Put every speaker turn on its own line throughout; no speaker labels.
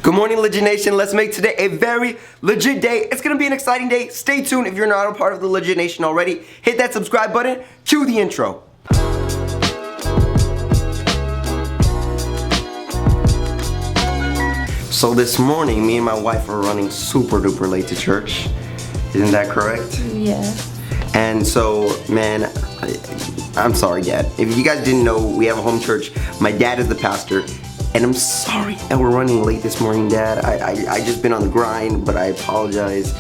Good morning, Legit Nation. Let's make today a very legit day. It's gonna be an exciting day. Stay tuned. If you're not a part of the Legit Nation already, hit that subscribe button. Cue the intro. So this morning, me and my wife are running super duper late to church. Isn't that correct?
Yeah.
And so, man, I'm sorry, Dad. If you guys didn't know, we have a home church. My dad is the pastor. And I'm sorry that we're running late this morning, Dad. I just been on the grind, but I apologize.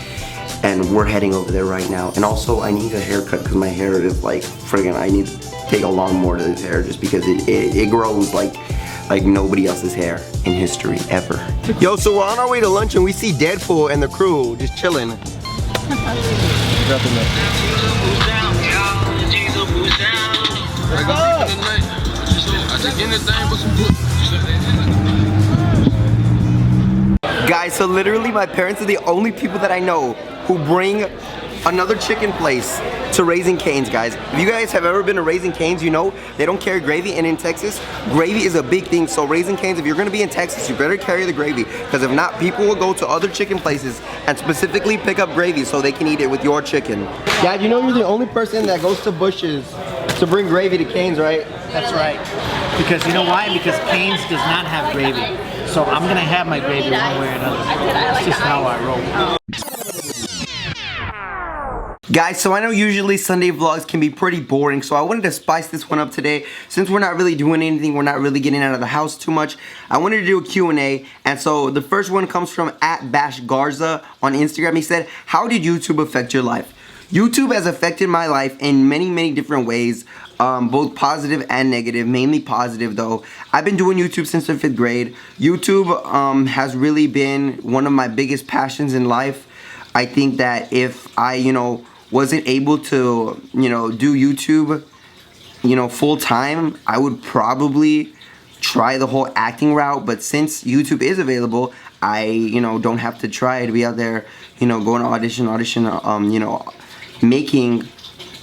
And we're heading over there right now. And also, I need a haircut because my hair is like friggin'. I need to take a lawnmower to this hair just because it grows like nobody else's hair in history ever. Yo, so we're on our way to lunch and we see Deadpool and the crew just chilling. Guys, so literally my parents are the only people that I know who bring another chicken place to Raising Cane's, guys. If you guys have ever been to Raising Cane's, you know they don't carry gravy, and in Texas, gravy is a big thing. So Raising Cane's, if you're gonna be in Texas, you better carry the gravy, because if not, people will go to other chicken places and specifically pick up gravy so they can eat it with your chicken. Dad, you know you're the only person that goes to Bush's to bring gravy to Cane's, right?
That's right. Because you know why? Because Cane's does not have gravy. So I'm gonna have my gravy one way or another. That's just how I roll.
Guys, so I know usually Sunday vlogs can be pretty boring, so I wanted to spice this one up today. Since we're not really doing anything, we're not really getting out of the house too much, I wanted to do a Q&A. And so the first one comes from @BashGarza on Instagram. He said, how did YouTube affect your life? YouTube has affected my life in many different ways, both positive and negative, mainly positive though. I've been doing YouTube since the 5th grade. YouTube has really been one of my biggest passions in life. I think that if I, wasn't able to, do YouTube, full time, I would probably try the whole acting route. But since YouTube is available, I, don't have to try to be out there, going to audition,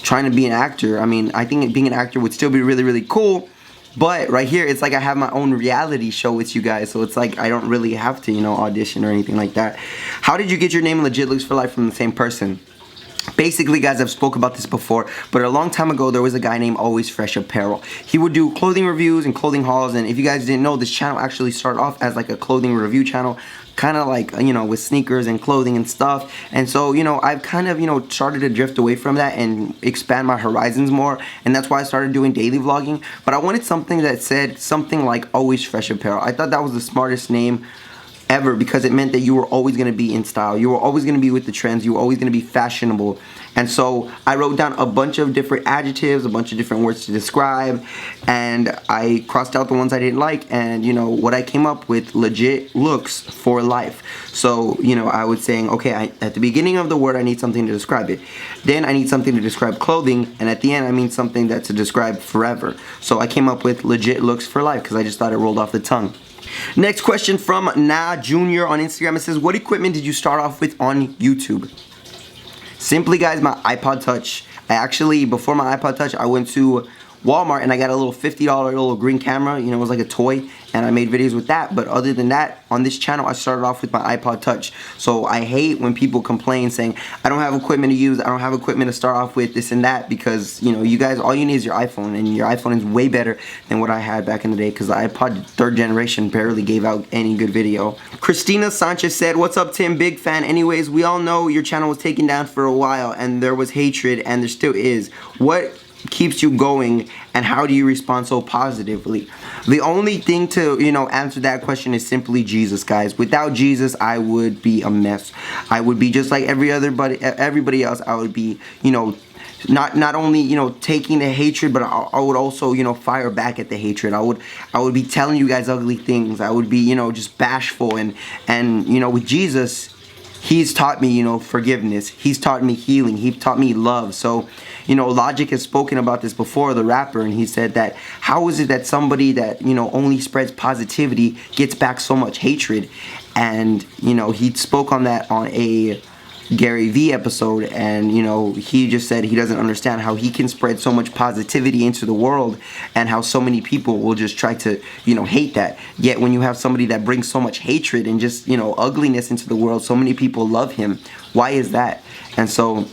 trying to be an actor. I mean, I think being an actor would still be really cool. But right here, it's like I have my own reality show with you guys. So it's like I don't really have to, audition or anything like that. How did you get your name Legit Looks for Life from the same person? Basically, guys, I've spoke about this before, but a long time ago, there was a guy named Always Fresh Apparel. He would do clothing reviews and clothing hauls, and if you guys didn't know, this channel actually started off as like a clothing review channel, kind of like, with sneakers and clothing and stuff. And so, I've kind of, started to drift away from that and expand my horizons more, and that's why I started doing daily vlogging. But I wanted something that said something like Always Fresh Apparel. I thought that was the smartest name ever, because it meant that you were always going to be in style, you were always going to be with the trends, you were always going to be fashionable. And so I wrote down a bunch of different adjectives, a bunch of different words to describe, and I crossed out the ones I didn't like, and what I came up with, Legit Looks for Life. So I was saying, okay, at the beginning of the word I need something to describe it, then I need something to describe clothing, and at the end I mean something that's to describe forever. So I came up with Legit Looks for Life because I just thought it rolled off the tongue. Next question from Na Jr. on Instagram. It says, what equipment did you start off with on YouTube? Simply, guys, my iPod Touch. Before my iPod Touch, I went to Walmart and I got a little $50 little green camera. It was like a toy, and I made videos with that. But other than that, on this channel, I started off with my iPod Touch. So I hate when people complain saying, I don't have equipment to use, I don't have equipment to start off with, this and that, because, you guys, all you need is your iPhone, and your iPhone is way better than what I had back in the day, because the iPod 3rd generation barely gave out any good video. Christina Sanchez said, what's up, Tim? Big fan. Anyways, we all know your channel was taken down for a while, and there was hatred, and there still is. What keeps you going, and how do you respond so positively? The only thing to answer that question is simply Jesus, guys. Without Jesus, I would be a mess. I would be just like everybody else. I would be not only taking the hatred, but I would also fire back at the hatred. I would be telling you guys ugly things. I would be just bashful, and with Jesus, He's taught me, forgiveness. He's taught me healing. He taught me love. So, Logic has spoken about this before, the rapper, and he said that, how is it that somebody that, only spreads positivity gets back so much hatred? And, he spoke on that on a Gary Vee episode, and you know, he just said he doesn't understand how he can spread so much positivity into the world and how so many people will just try to, you know, hate that. Yet when you have somebody that brings so much hatred and just, you know, ugliness into the world, so many people love him. Why is that? And so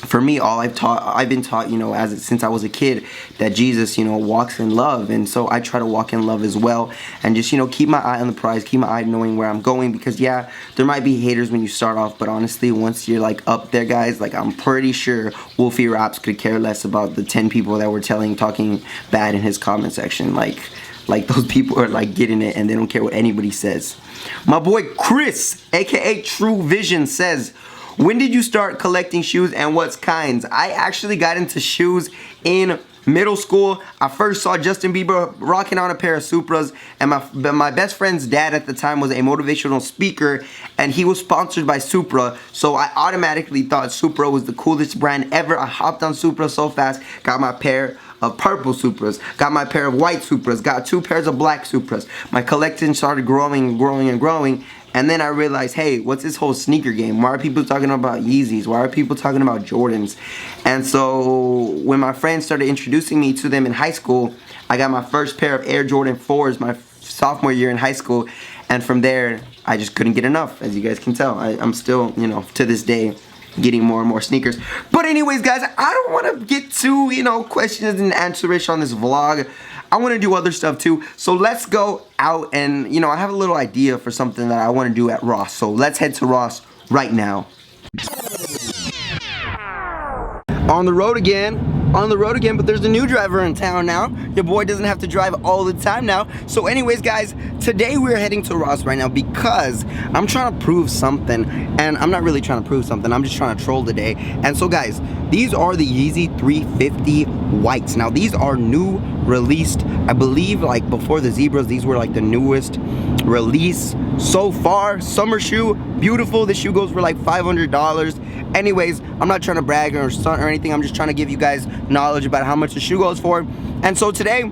for me, all I've been taught, you know, since I was a kid, that Jesus, you know, walks in love, and so I try to walk in love as well, and just, you know, keep my eye on the prize, keep my eye knowing where I'm going, because yeah, there might be haters when you start off, but honestly, once you're like up there, guys, like I'm pretty sure Wolfie Raps could care less about the 10 people that were talking bad in his comment section. Like those people are like getting it, and they don't care what anybody says. My boy Chris, aka True Vision, says, when did you start collecting shoes and what kinds? I actually got into shoes in middle school. I first saw Justin Bieber rocking on a pair of Supras, and my best friend's dad at the time was a motivational speaker, and he was sponsored by Supra, so I automatically thought Supra was the coolest brand ever. I hopped on Supra so fast, got my pair of purple Supras, got my pair of white Supras, got 2 pairs of black Supras. My collection started growing and growing and growing. And then I realized, hey, what's this whole sneaker game? Why are people talking about Yeezys? Why are people talking about Jordans? And so when my friends started introducing me to them in high school, I got my first pair of Air Jordan 4s my sophomore year in high school. And from there, I just couldn't get enough, as you guys can tell. I'm still, you know, to this day, getting more and more sneakers. But anyways, guys, I don't want to get too, you know, questions and answerish on this vlog. I want to do other stuff too, so let's go out, and you know, I have a little idea for something that I want to do at Ross, so let's head to Ross right now. On the road again, but there's a new driver in town now. Your boy doesn't have to drive all the time now. So anyways, guys, today we're heading to Ross right now because I'm trying to prove something, and I'm not really trying to prove something, I'm just trying to troll today. And so guys, these are the Yeezy 350 whites. Now these are new released, I believe, like before the Zebras, these were like the newest release so far. Summer shoe, beautiful. This shoe goes for like $500. Anyways, I'm not trying to brag or stunt or anything, I'm just trying to give you guys knowledge about how much the shoe goes for. And so today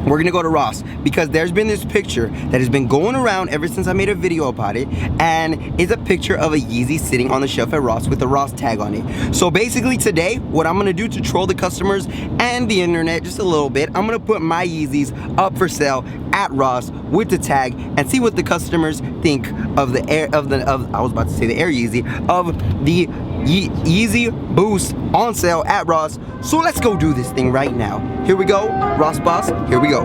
we're gonna go to Ross because there's been this picture that has been going around ever since I made a video about it, and it's a picture of a Yeezy sitting on the shelf at Ross with a Ross tag on it. So basically today, what I'm gonna do to troll the customers and the internet just a little bit, I'm gonna put my Yeezys up for sale at Ross with the tag and see what the customers think of the Air Yeezy, of the Yeezy Boost on sale at Ross. So let's go do this thing right now. Here we go, Ross Boss, here we go.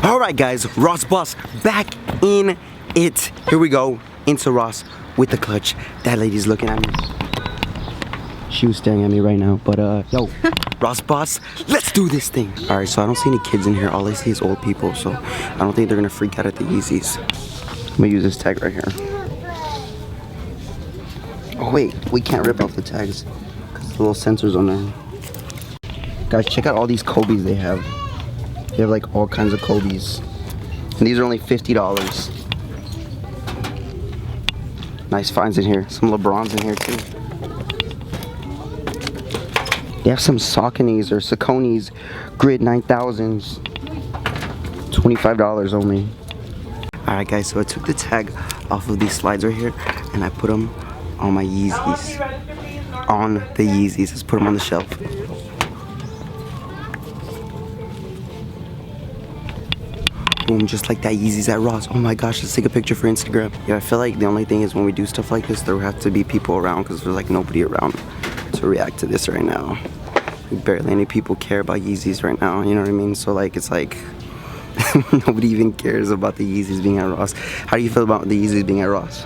Alright guys, Ross Boss back in it. Here we go, into Ross with the clutch. That lady's looking at me. She was staring at me right now, but yo, Ross Boss, let's do this thing. Alright, so I don't see any kids in here, all I see is old people, so I don't think they're gonna freak out at the Yeezys. I'm gonna use this tag right here. Oh wait, we can't rip off the tags because the little sensors on there. Guys, check out all these Kobe's they have. They have like all kinds of Kobe's. And these are only $50. Nice finds in here. Some LeBrons in here too. They have some Sauconys or Sauconys Grid 9000s. $25 only. Alright guys, so I took the tag off of these slides right here and I put them on my Yeezys. On the Yeezys. Let's put them on the shelf. Boom, just like that, Yeezys at Ross. Oh my gosh, let's take a picture for Instagram. Yeah, I feel like the only thing is when we do stuff like this, there have to be people around because there's like nobody around to react to this right now. Barely any people care about Yeezys right now, you know what I mean? So like, it's like nobody even cares about the Yeezys being at Ross. How do you feel about the Yeezys being at Ross?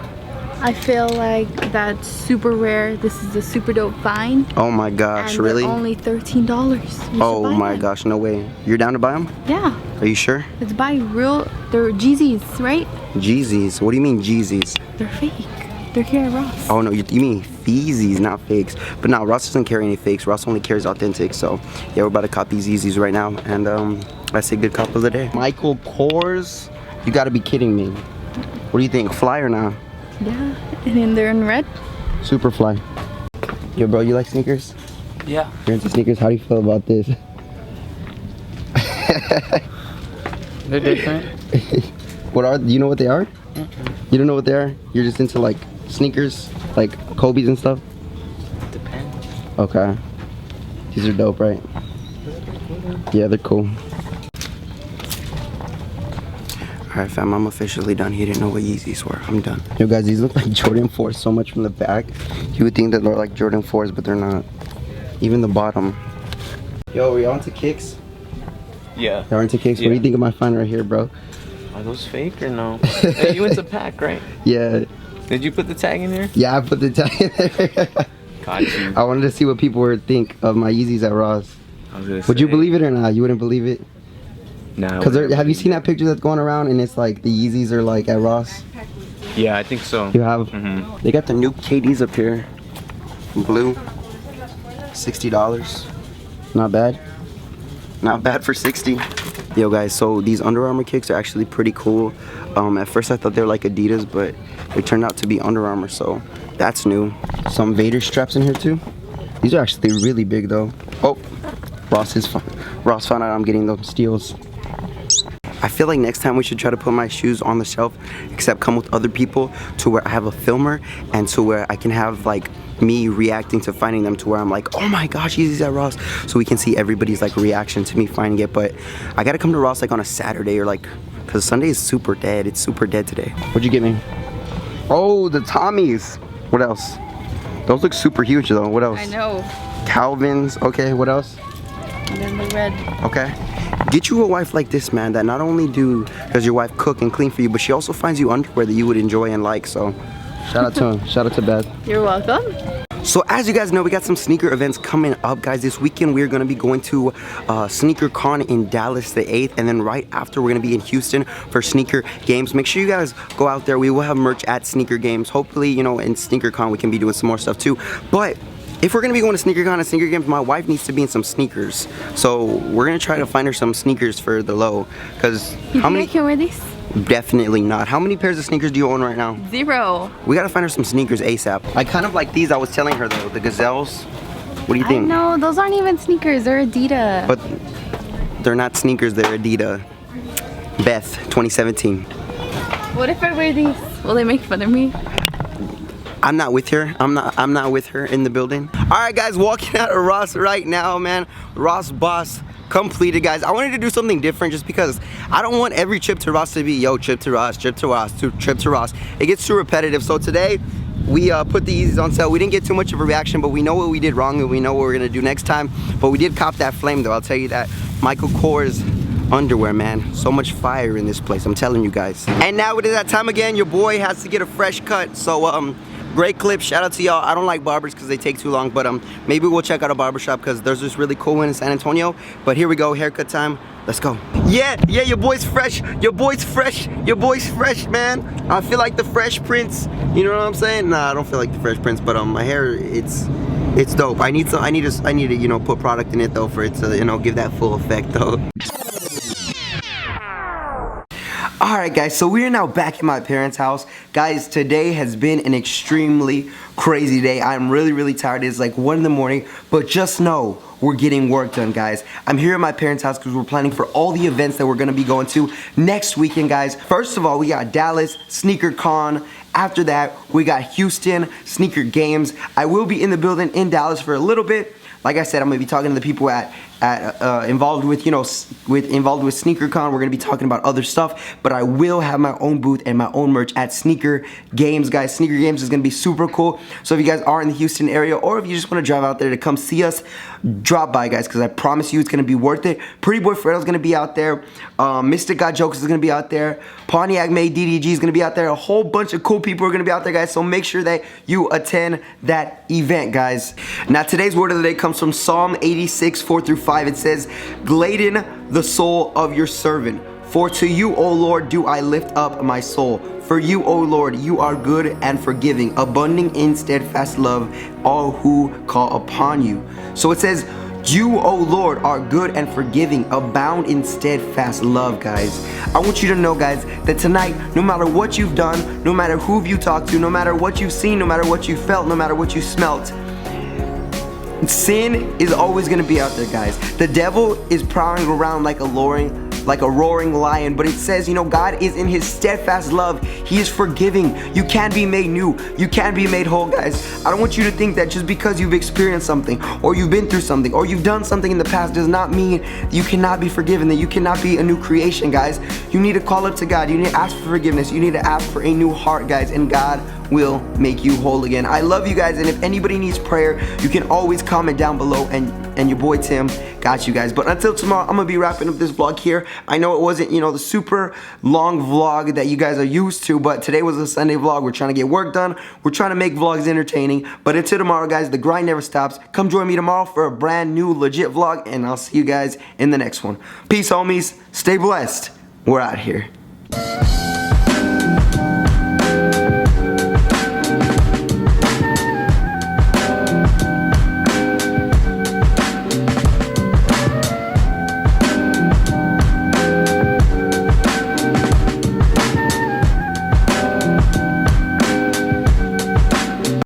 I feel like that's super rare. This is a super dope find.
Oh my gosh,
and
really?
They're only $13.
Oh my gosh, no way. You're down to buy them?
Yeah.
Are you sure?
Let's buy real, they're Yeezys, right?
Yeezys? What do you mean Yeezys?
They're fake. They're here at Ross.
Oh no, you mean Feezies, not fakes. But no, Ross doesn't carry any fakes. Ross only carries authentic. So yeah, we're about to cop these Yeezys right now. And I say good cop of the day. Michael Kors? You gotta be kidding me. What do you think, fly or not?
Yeah, and then they're in red.
Super fly. Yo bro, you like sneakers?
Yeah.
You're into sneakers, how do you feel about this?
They're different.
What are? Do you know what they are? You don't know what they are? You're just into like sneakers, like Kobe's and stuff.
Depends.
Okay. These are dope, right? Yeah, they're cool. Alright fam, I'm officially done. He didn't know what Yeezys were. I'm done. Yo guys, these look like Jordan 4s so much from the back. You would think that they're like Jordan 4s, but they're not. Even the bottom. Yo, are you on to kicks?
Yeah.
Y'all into kicks?
Yeah.
What do you think of my find right here, bro?
Are those fake or no? Hey, you went to Pack, right?
Yeah.
Did you put the tag in there?
Yeah, I put the tag in there.
Got you.
I wanted to see what people would think of my Yeezys at Ross.
I was gonna
Would you
say,
believe it or not? You wouldn't believe it?
Nah.
Cause have you seen that picture that's going around and it's like the Yeezys are like at Ross?
Yeah, I think so.
You have?
Mm-hmm.
They got the new KDs up here. Blue. $60. Not bad. Not bad for 60. Yo guys, so these Under Armour kicks are actually pretty cool. At first I thought they were like Adidas, but they turned out to be Under Armour, so that's new. Some Vader straps in here too. These are actually really big though. Oh, Ross found out I'm getting those steals. I feel like next time we should try to put my shoes on the shelf, except come with other people to where I have a filmer and to where I can have like me reacting to finding them, to where I'm like, oh my gosh, Yeezys at Ross, so we can see everybody's like reaction to me finding it. But I gotta come to Ross like on a Saturday or like, cause Sunday is super dead. It's super dead today. What'd you get me? Oh, the Tommies. What else? Those look super huge though. What else?
I know.
Calvins. Okay, what else?
And then the red.
Okay. Get you a wife like this, man, that not only does your wife cook and clean for you, but she also finds you underwear that you would enjoy and like. So shout out to him. Shout out to Beth.
You're welcome.
So as you guys know, we got some sneaker events coming up, guys. This weekend we're gonna be going to Sneaker Con in Dallas the 8th, and then right after we're gonna be in Houston for Sneaker Games. Make sure you guys go out there. We will have merch at Sneaker Games. Hopefully, you know, in Sneaker Con we can be doing some more stuff too. But if we're gonna be going to Sneaker Con and Sneaker Games, my wife needs to be in some sneakers. So we're gonna try to find her some sneakers for the low. Cause how many?
I can wear these?
Definitely not. How many pairs of sneakers do you own right now?
0.
We gotta find her some sneakers ASAP. I kind of like these. I was telling her though, the Gazelles. What do you think?
No, those aren't even sneakers. They're Adidas.
But they're not sneakers. They're Adidas. Beth, 2017.
What if I wear these? Will they make fun of me?
I'm not with her. I'm not with her in the building. All right, guys, walking out of Ross right now, man. Ross Boss completed, guys. I wanted to do something different just because I don't want every trip to Ross to be, yo, trip to Ross, trip to Ross, trip to Ross. It gets too repetitive. So today, we put the Yeezys on sale. We didn't get too much of a reaction, but we know what we did wrong and we know what we're gonna do next time. But we did cop that flame though, I'll tell you that. Michael Kors underwear, man. So much fire in this place, I'm telling you guys. And now it is that time again. Your boy has to get a fresh cut. So great clip, shout out to y'all. I don't like barbers because they take too long, but maybe we'll check out a barbershop because there's this really cool one in San Antonio. But here we go, haircut time. Let's go. Yeah, your boy's fresh. Your boy's fresh. Your boy's fresh, man. I feel like the Fresh Prince. You know what I'm saying? Nah, I don't feel like the Fresh Prince, but my hair, it's dope. I need to, you know, put product in it though for it to, you know, give that full effect though. Alright guys, so we are now back in my parents' house. Guys, today has been an extremely crazy day. I'm really tired. It's like 1 in the morning, but just know we're getting work done, guys. I'm here at my parents' house because we're planning for all the events that we're gonna be going to next weekend, guys. First of all, we got Dallas, Sneaker Con. After that, we got Houston, Sneaker Games. I will be in the building in Dallas for a little bit. Like I said, I'm gonna be talking to the people involved with, you know, involved with SneakerCon. We're gonna be talking about other stuff, but I will have my own booth and my own merch at Sneaker Games, guys. Sneaker Games is gonna be super cool. So if you guys are in the Houston area, or if you just want to drive out there to come see us, drop by, guys, because I promise you it's gonna be worth it. Pretty Boy Fredo's gonna be out there. Mr. Got Jokes is gonna be out there. Pontiac Made DDG is gonna be out there. A whole bunch of cool people are gonna be out there, guys. So make sure that you attend that event, guys. Now today's word of the day comes from Psalm 86, 4-5. It says, "Gladden the soul of your servant. For to you, O Lord, do I lift up my soul. For you, O Lord, you are good and forgiving, abundant in steadfast love, all who call upon you." So it says, you, O Lord, are good and forgiving, abound in steadfast love, guys. I want you to know, guys, that tonight, no matter what you've done, no matter who you talked to, no matter what you've seen, no matter what you felt, no matter what you smelt, sin is always gonna be out there, guys. The devil is prowling around like a roaring like a roaring lion, but it says, you know, God is in his steadfast love. He is forgiving. You can be made new. You can be made whole, guys. I don't want you to think that just because you've experienced something, or you've been through something, or you've done something in the past does not mean that you cannot be forgiven, that you cannot be a new creation, guys. You need to call up to God. You need to ask for forgiveness. You need to ask for a new heart, guys, and God will make you whole again. I love you guys, and if anybody needs prayer, you can always comment down below, and your boy Tim got you guys. But until tomorrow, I'm gonna be wrapping up this vlog here. I know it wasn't, you know, the super long vlog that you guys are used to, but today was a Sunday vlog. We're trying to get work done. We're trying to make vlogs entertaining. But until tomorrow, guys, the grind never stops. Come join me tomorrow for a brand new legit vlog, and I'll see you guys in the next one. Peace, homies. Stay blessed. We're out here.